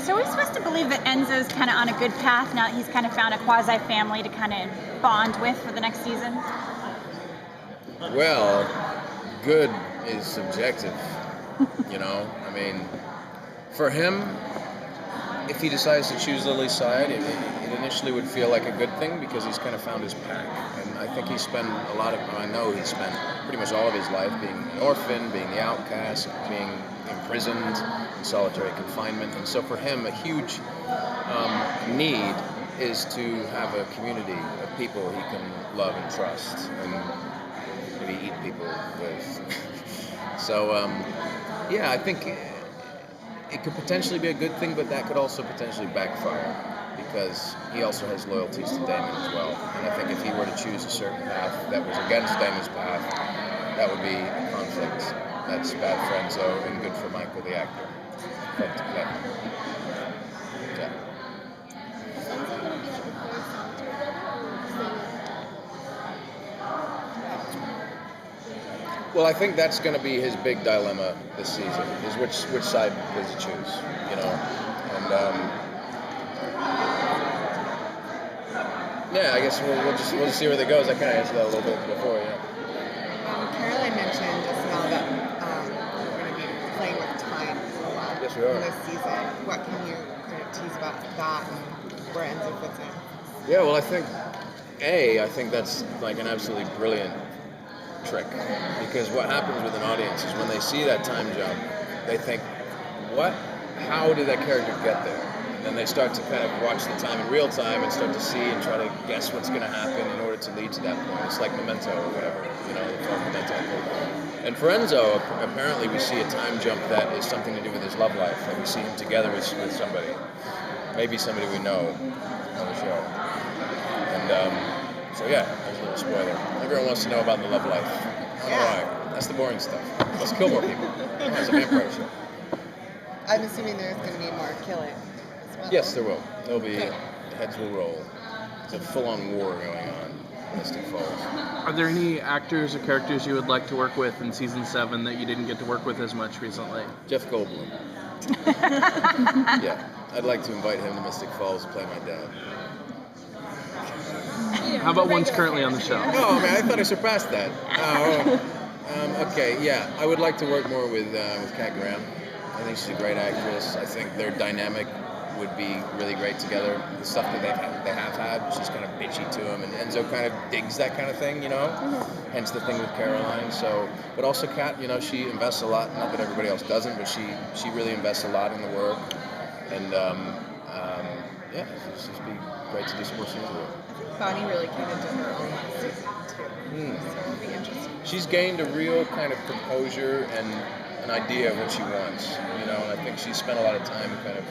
So are we supposed to believe that Enzo's kind of on a good path now that he's kind of found a quasi-family to kind of bond with for the next season? Well, good is subjective, you know? I mean, for him, if he decides to choose Lily's side, it initially would feel like a good thing because he's kind of found his pack. And I think he spent I know he spent pretty much all of his life being an orphan, being the outcast, being imprisoned in solitary confinement. And so for him, a huge need is to have a community of people he can love and trust and maybe eat people with. So, yeah, I think it could potentially be a good thing, but that could also potentially backfire because he also has loyalties to Damon as well. And I think if he were to choose a certain path that was against Damon's path, that would be a conflict. That's bad for Enzo and good for Michael, the actor. But, yeah. Well, I think that's going to be his big dilemma this season, is which side does he choose, you know? And, yeah, I guess we'll just see where that goes. I kind of answered that a little bit before, yeah. Caroline mentioned just now that we're going to be playing with time a lot Yes, we are. in this season. What can you kind of tease about that and where Enzo fits in? Yeah, well, I think that's like an absolutely brilliant trick, because what happens with an audience is when they see that time jump, they think, how did that character get there? And then they start to kind of watch the time in real time and start to see and try to guess what's going to happen in order to lead to that point. It's like Memento or whatever, you know, the film Memento. And for Enzo, apparently we see a time jump that is something to do with his love life, that we see him together with somebody, maybe somebody we know on the show. And so yeah, there's a little spoiler. Everyone wants to know about the love life. I don't know why. That's the boring stuff. Let's kill more people. It's a vampire show. I'm assuming there's going to be more killing as well. Yes, there will. There'll be, heads will roll. It's a full-on war going on in Mystic Falls. Are there any actors or characters you would like to work with in season 7 that you didn't get to work with as much recently? Jeff Goldblum. Yeah, I'd like to invite him to Mystic Falls to play my dad. How about ones currently on the show? Oh man, I thought I surpassed that. Okay, yeah, I would like to work more with Kat Graham. I think she's a great actress. I think their dynamic would be really great together. The stuff that they have had, she's kind of bitchy to him, and Enzo kind of digs that kind of thing, you know. Hence the thing with Caroline. So, but also Kat, you know, she invests a lot. Not that everybody else doesn't, but she really invests a lot in the work. And yeah, it's just be great to do some more scenes with her. Bonnie really came into her own last season too. So it'll be interesting. She's gained a real kind of composure and an idea of what she wants, you know, and I think she spent a lot of time kind of,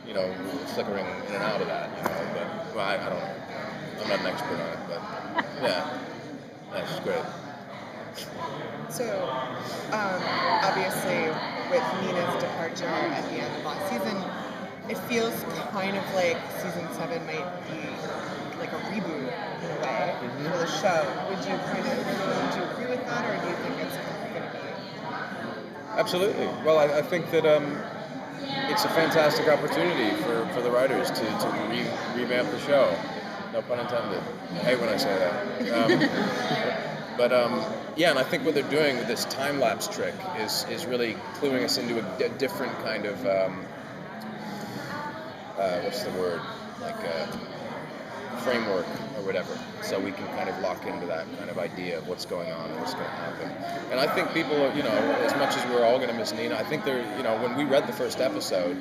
you know, flickering in and out of that, you know, but, well, I don't know. I'm not an expert on it, but, yeah, she's great. So, obviously, with Nina's departure at the end of last season, it feels kind of like season 7 might be like a reboot in a way for the show. Would you agree with that, or do you think it's going to be? Absolutely. Well, I think that it's a fantastic opportunity for the writers to revamp the show. No pun intended. I hate when I say that. But yeah, and I think what they're doing with this time lapse trick is really cluing us into a different kind of what's the word, like framework or whatever, so we can kind of lock into that kind of idea of what's going on and what's going to happen. And I think people, you know, as much as we're all going to miss Nina, I think they're, you know, when we read the first episode,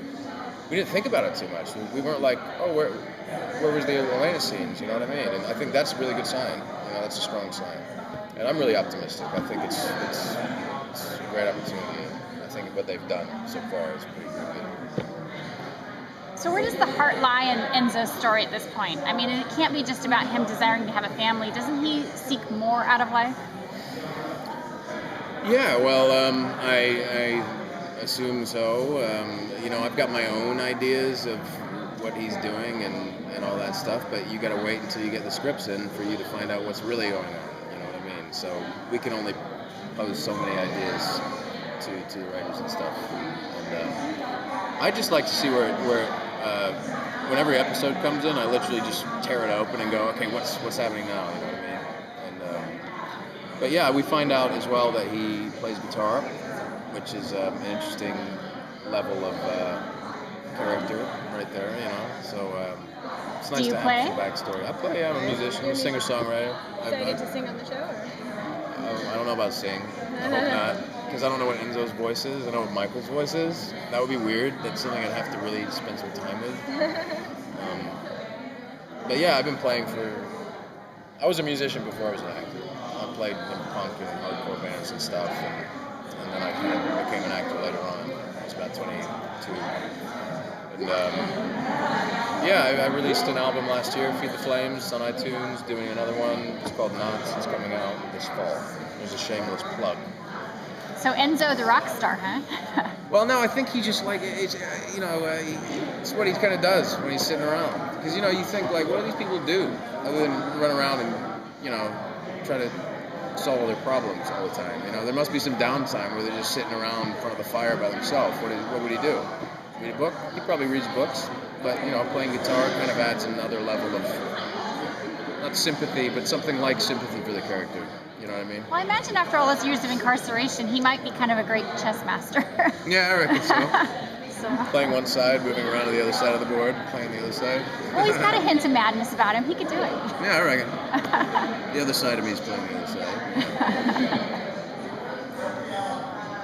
we didn't think about it too much. We weren't like, oh, where was the Elena scenes, you know what I mean? And I think that's a really good sign. You know, that's a strong sign. And I'm really optimistic. I think it's a great opportunity. I think what they've done so far is pretty good. So where does the heart lie in Enzo's story at this point? I mean, it can't be just about him desiring to have a family. Doesn't he seek more out of life? Yeah, well, I assume so. You know, I've got my own ideas of what he's doing and all that stuff, but you got to wait until you get the scripts in for you to find out what's really going on. You know what I mean? So we can only pose so many ideas to the writers and stuff. And I just like to see where when every episode comes in, I literally just tear it open and go, okay, what's happening now? You know what I mean? And but yeah, we find out as well that he plays guitar, which is an interesting level of character right there. You know, so it's nice to have some backstory. I play. I'm a musician, a singer-songwriter. Do I get to sing on the show? Or? I don't know about sing. I hope not. Because I don't know what Enzo's voice is. I know what Michael's voice is. That would be weird. That's something I'd have to really spend some time with. But yeah, I've been playing I was a musician before I was an actor. I played in punk and hardcore bands and stuff. And then I kind of became an actor later on. I was about 22. And yeah, I released an album last year, Feed the Flames, on iTunes. Doing another one. It's called Knots. It's coming out this fall. There's a shameless plug. So Enzo the rock star, huh? Well, no, I think he just it's what he kind of does when he's sitting around. Because you think like, what do these people do other than run around and try to solve all their problems all the time? There must be some downtime where they're just sitting around in front of the fire by themselves. What would he do? Read a book? He probably reads books, but playing guitar kind of adds another level of not sympathy, but something like sympathy for the character. You know what I mean? Well, I imagine after all those years of incarceration, he might be kind of a great chess master. Yeah, I reckon so. Playing one side, moving around to the other side of the board, playing the other side. Well, he's got a hint of madness about him. He could do it. Yeah, I reckon. The other side of me is playing the other side.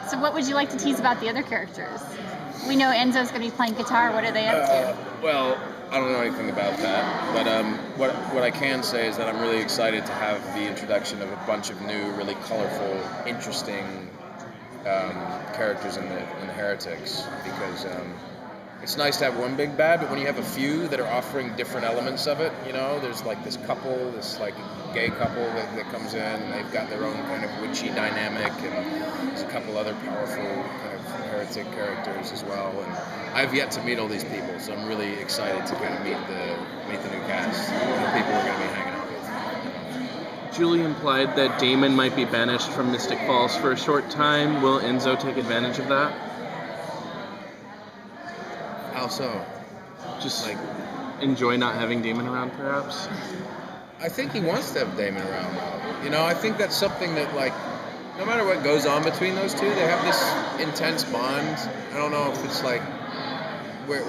So what would you like to tease about the other characters? We know Enzo's going to be playing guitar. What are they up to? Well, I don't know anything about that, but what I can say is that I'm really excited to have the introduction of a bunch of new, really colorful, interesting characters in the Heretics, because it's nice to have one big bad, but when you have a few that are offering different elements of it, there's like this couple, this like gay couple that comes in, and they've got their own kind of witchy dynamic, and there's a couple other powerful kind of heretic characters as well, and I've yet to meet all these people, so I'm really excited to kind of meet the new cast, the people we're going to be hanging out with. Julie implied that Damon might be banished from Mystic Falls for a short time. Will Enzo take advantage of that? How so? Just like enjoy not having Damon around, perhaps? I think he wants to have Damon around, though. I think that's something that, like, no matter what goes on between those two, they have this intense bond. I don't know if it's like, where, I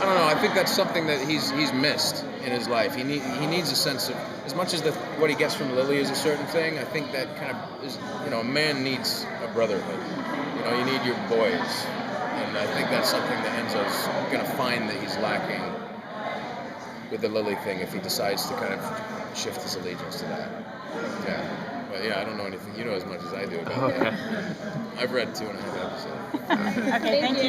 don't know. I think that's something that he's missed in his life. He needs a sense of, as much as what he gets from Lily is a certain thing. I think that kind of is, a man needs a brotherhood. You need your boys, and I think that's something that Enzo's going to find that he's lacking with the Lily thing if he decides to kind of shift his allegiance to that. Yeah. But yeah, I don't know anything. You know as much as I do about that. I've read 2.5 episodes. Okay, thank you.